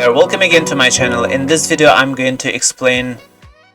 there, welcome again to my channel. In this video I'm going to explain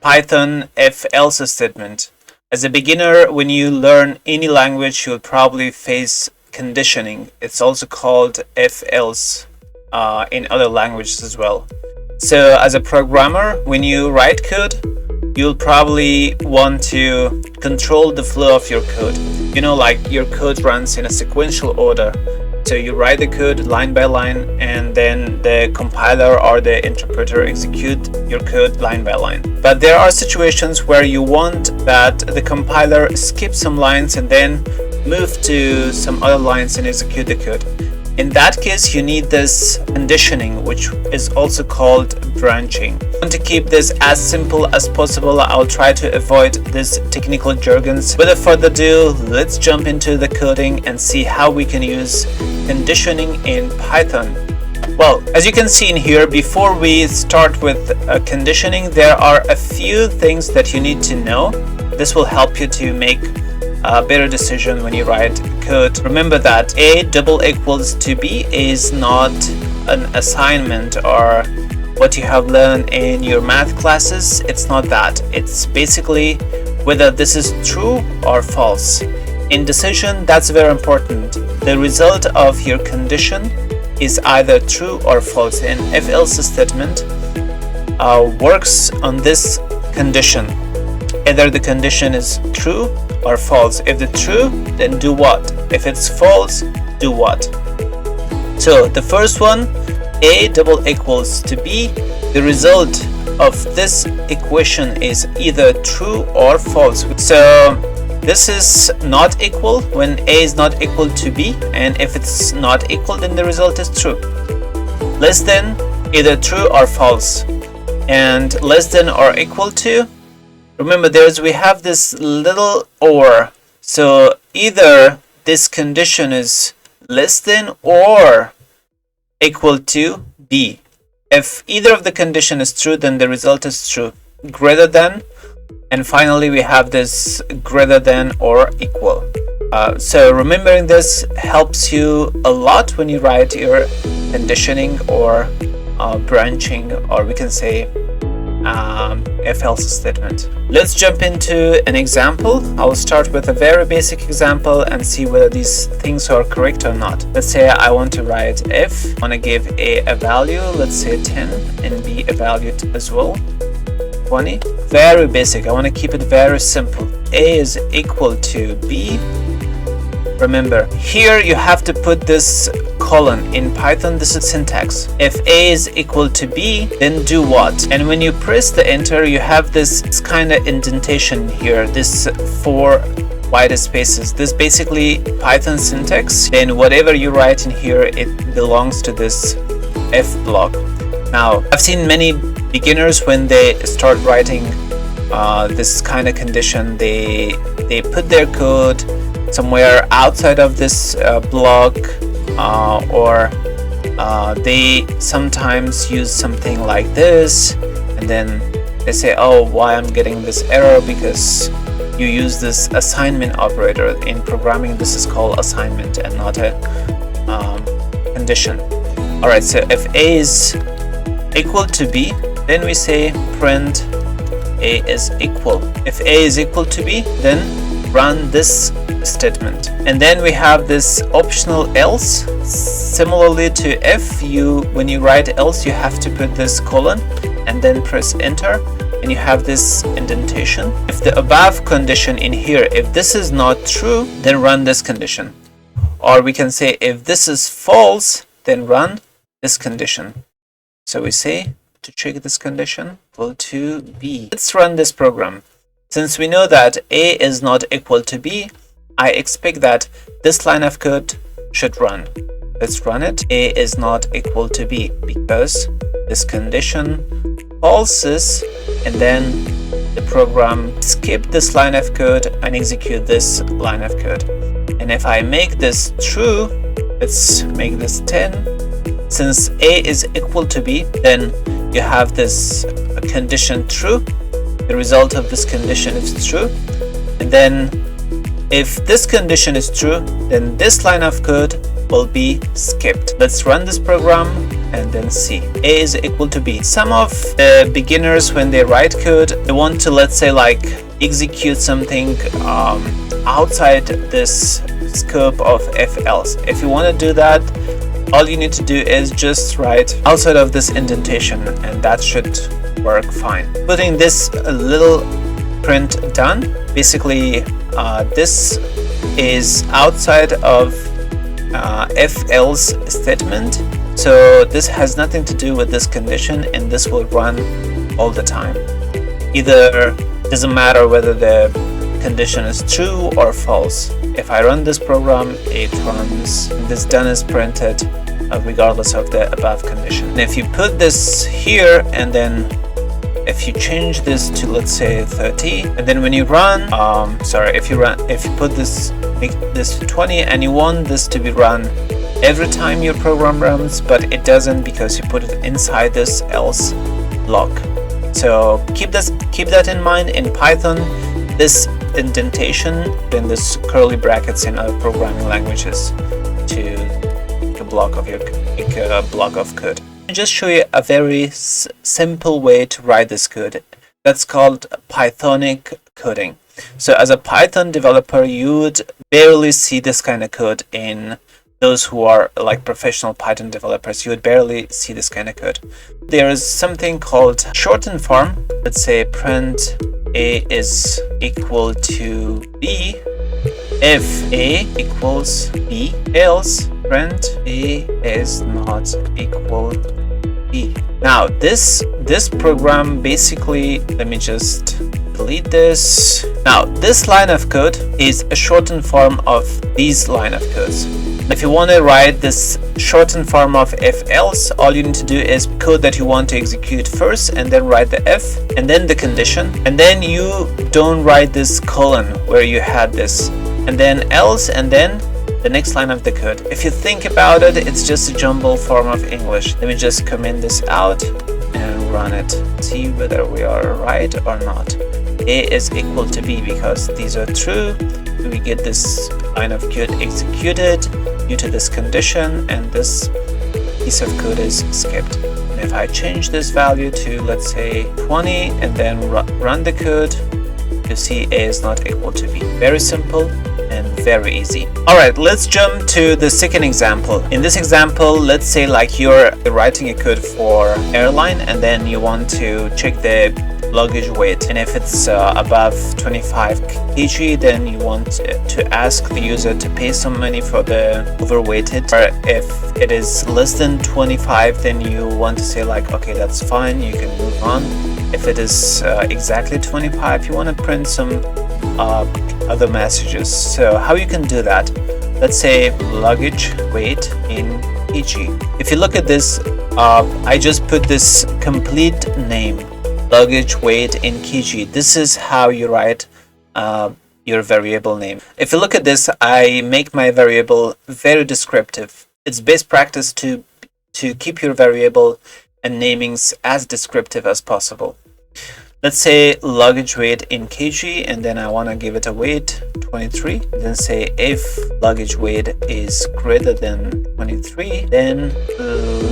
Python if-else statement. As a beginner, when you learn any language, you'll probably face conditioning. It's also called if-else in other languages as well. So as a programmer, when you write code, you'll probably want to control the flow of your code. You know, like your code runs in a sequential order. So you write the code line by line, and then the compiler or the interpreter execute your code line by line. But there are situations where you want that the compiler skip some lines and then move to some other lines and execute the code. In that case, you need this conditioning, which is also called branching. I want to keep this as simple as possible. I'll try to avoid these technical jargons. Without further ado, let's jump into the coding and see how we can use conditioning in Python. Well, as you can see in here, before we start with conditioning, there are a few things that you need to know. This will help you to make a better decision when you write code. Remember that A double equals to B is not an assignment or what you have learned in your math classes. It's not that. It's basically whether this is true or false. In decision, that's very important. The result of your condition is either true or false. An if-else statement works on this condition. Either the condition is true or false. If it's true, then do what? If it's false, do what? So the first one, A double equals to B, the result of this equation is either true or false. So this is not equal when A is not equal to B, and if it's not equal, then the result is true. Less than, either true or false. And less than or equal to, remember we have this little or, so either this condition is less than or equal to B. If either of the condition is true, then the result is true. Greater than, and finally we have this greater than or equal. So remembering this helps you a lot when you write your conditioning or branching, or we can say if-else statement. Let's jump into an example. I'll start with a very basic example and see whether these things are correct or not. Let's say I want to write if. I want to give A a value, let's say 10, and B a value as well, 20. Very basic. I want to keep it very simple. A is equal to B. Remember, here you have to put this colon. In Python, this is syntax. If A is equal to B, then do what? And when you press the enter, you have this kind of indentation here, this 4 white spaces. This basically Python syntax. Then whatever you write in here, it belongs to this if block. Now, I've seen many beginners when they start writing this kind of condition, they put their code somewhere outside of this block, or they sometimes use something like this, and then they say, oh, why I'm getting this error? Because you use this assignment operator. In programming, this is called assignment and not a condition. Alright, so if A is equal to B, then we say print A is equal. If A is equal to B, then run this statement. And then we have this optional else. Similarly to if, when you write else, you have to put this colon and then press enter, and you have this indentation. If the above condition in here, if this is not true, then run this condition. Or we can say if this is false, then run this condition. So we say to check this condition equal to B. Let's run this program. Since we know that A is not equal to B, I expect that this line of code should run. Let's run it. A is not equal to B because this condition falses, and then the program skip this line of code and execute this line of code. And if I make this true, let's make this 10. Since A is equal to B, then you have this condition true. The result of this condition is true. And then if this condition is true, then this line of code will be skipped. Let's run this program and then C. A is equal to B. Some of the beginners, when they write code, they want to, let's say, like execute something outside this scope of if else. If you want to do that, all you need to do is just write outside of this indentation, and that should work fine. Putting this little print done, basically this is outside of if else statement, so this has nothing to do with this condition, and this will run all the time. Either doesn't matter whether the condition is true or false. If I run this program, it runs, this done is printed regardless of the above condition. And if you put this here, and then if you change this to, let's say, 30, and then when you run, if you put this, make this 20, and you want this to be run every time your program runs, but it doesn't because you put it inside this else block. So keep that in mind. In Python, this indentation, then this curly brackets in other programming languages to a block of block of code. I'll just show you a very simple way to write this code. That's called Pythonic coding. So as a Python developer, you would barely see this kind of code. In those who are like professional Python developers, you would barely see this kind of code. There is something called shortened form. Let's say print A is equal to B if A equals B, else print A is not equal to B. Now this program basically, let me just delete this. Now this line of code is a shortened form of these line of codes. If you want to write this shortened form of if else, all you need to do is code that you want to execute first, and then write the if, and then the condition, and then you don't write this colon where you had this, and then else, and then the next line of the code. If you think about it, it's just a jumbled form of English. Let me just comment this out and run it. See whether we are right or not. A is equal to B because these are true. We get this line of code executed due to this condition, and this piece of code is skipped. And if I change this value to, let's say, 20, and then run the code, you see A is not equal to B. Very simple and very easy. Alright, let's jump to the second example. In this example, let's say like you're writing a code for airline, and then you want to check the luggage weight, and if it's above 25 kg, then you want to ask the user to pay some money for the overweighted. Or if it is less than 25, then you want to say like, okay, that's fine, you can move on. If it is exactly 25, you want to print some other messages. So how you can do that? Let's say luggage weight in kg. If you look at this, I just put this complete name, luggage weight in kg. This is how you write your variable name. If you look at this, I make my variable very descriptive. It's best practice to keep your variable and namings as descriptive as possible. Let's say luggage weight in kg, and then I want to give it a weight 23. Then say if luggage weight is greater than 23, then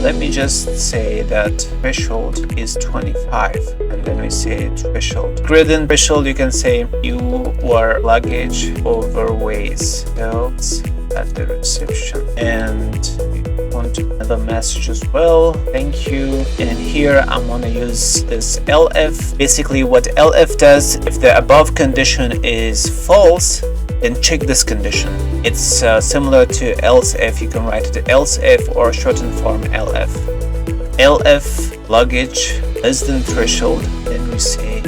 let me just say that threshold is 25, and then we say threshold. Greater than threshold, you can say your luggage overweighs. So it's at the reception, and want another message as well. Thank you. And here I'm going to use this elif. Basically what elif does, if the above condition is false, then check this condition. It's similar to else if. You can write it else if or shortened form elif. Elif luggage less than threshold, then we say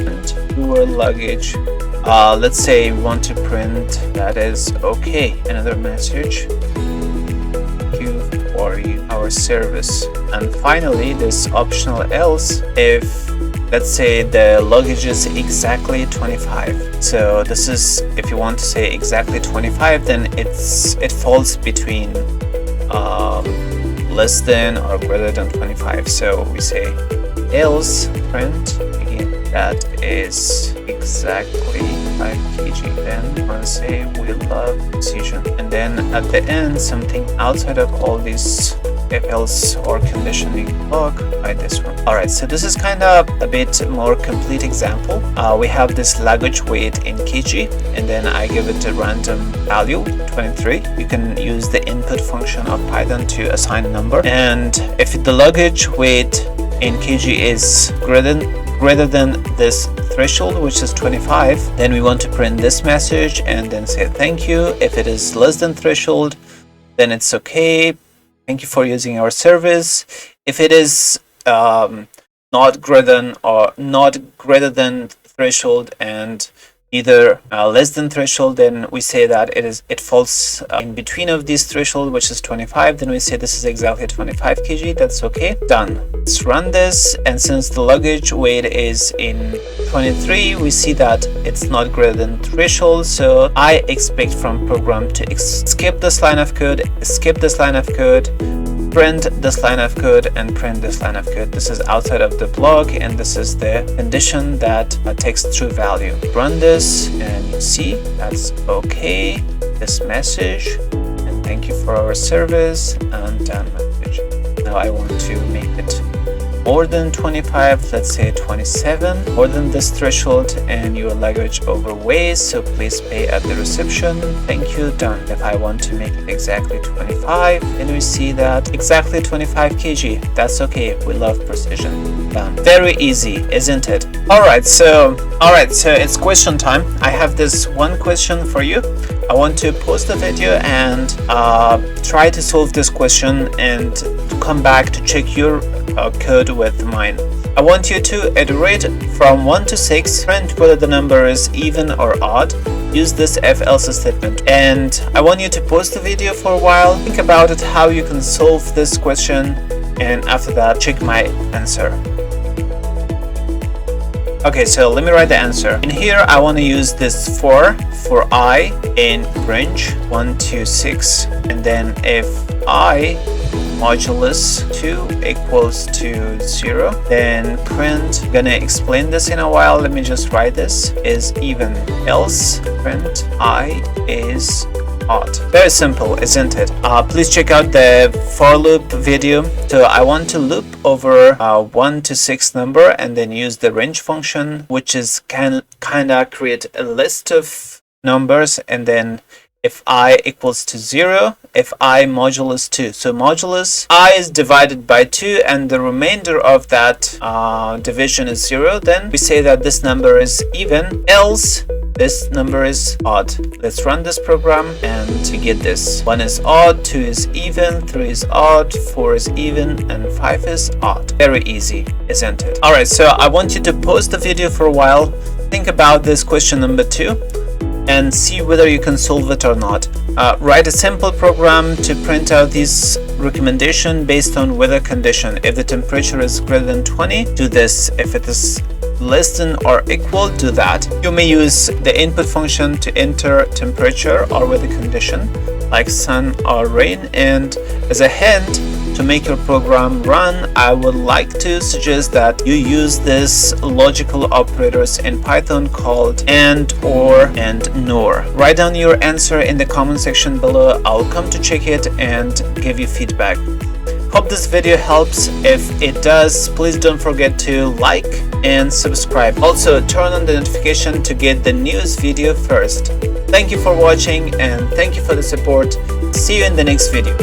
your luggage. Let's say we want to print that is okay. Another message. Thank you for our service. And finally, this optional else if, let's say, the luggage is exactly 25. So this is, if you want to say exactly 25, then it falls between less than or greater than 25. So we say else print again that is exactly 5 kg. Then we're gonna say we love precision, and then at the end something outside of all these if else or conditioning block by this one. All right, so this is kind of a bit more complete example. We have this luggage weight in kg, and then I give it a random value 23. You can use the input function of Python to assign a number, and if the luggage weight in kg is greater than this threshold, which is 25, then we want to print this message and then say thank you. If it is less than threshold, then it's okay, thank you for using our service. If it is not greater than threshold and either less than threshold, then we say that it falls in between of these threshold, which is 25. Then we say this is exactly 25 kg. That's okay. Done. Let's run this, and since the luggage weight is in 23, we see that it's not greater than threshold. So I expect from program to skip this line of code, print this line of code, and print this line of code. This is outside of the block, and this is the condition that takes true value. Run this, and you see that's okay. This message, and thank you for our service, and done message. Now I want to make it more than 25, let's say 27, more than this threshold, and your luggage overweighs, so please pay at the reception. Thank you. Done. If I want to make it exactly 25, then we see that exactly 25 kg. That's okay. We love precision. Done. Very easy, isn't it? Alright, so it's question time. I have this one question for you. I want to post a video and try to solve this question and to come back to check your code with mine. I want you to iterate from 1 to 6, print whether the number is even or odd. Use this if else statement, and I want you to pause the video for a while, think about it, how you can solve this question, and after that check my answer. Okay, so let me write the answer. In here I want to use this for I in range 1 to 6, and then if I modulus 2 equals to 0, then print, gonna explain this in a while, let me just write this, is even, else print I is odd. Very simple, isn't it? Please check out the for loop video. So I want to loop over 1 to 6 number and then use the range function, which is kinda create a list of numbers, and then if I equals to 0, if I modulus 2. So modulus I is divided by 2 and the remainder of that division is 0, then we say that this number is even, else this number is odd. Let's run this program and to get this. 1 is odd, 2 is even, 3 is odd, 4 is even, and 5 is odd. Very easy, isn't it? Alright, so I want you to pause the video for a while, think about this question number 2, and see whether you can solve it or not. Write a simple program to print out this recommendation based on weather condition. If the temperature is greater than 20, do this. If it is less than or equal, do that. You may use the input function to enter temperature or weather condition like sun or rain. And as a hint to make your program run, I would like to suggest that you use this logical operators in Python called and, or, and nor. Write down your answer in the comment section below. I'll come to check it and give you feedback. Hope this video helps. If it does, please don't forget to like and subscribe. Also, turn on the notification to get the newest video first. Thank you for watching and thank you for the support. See you in the next video.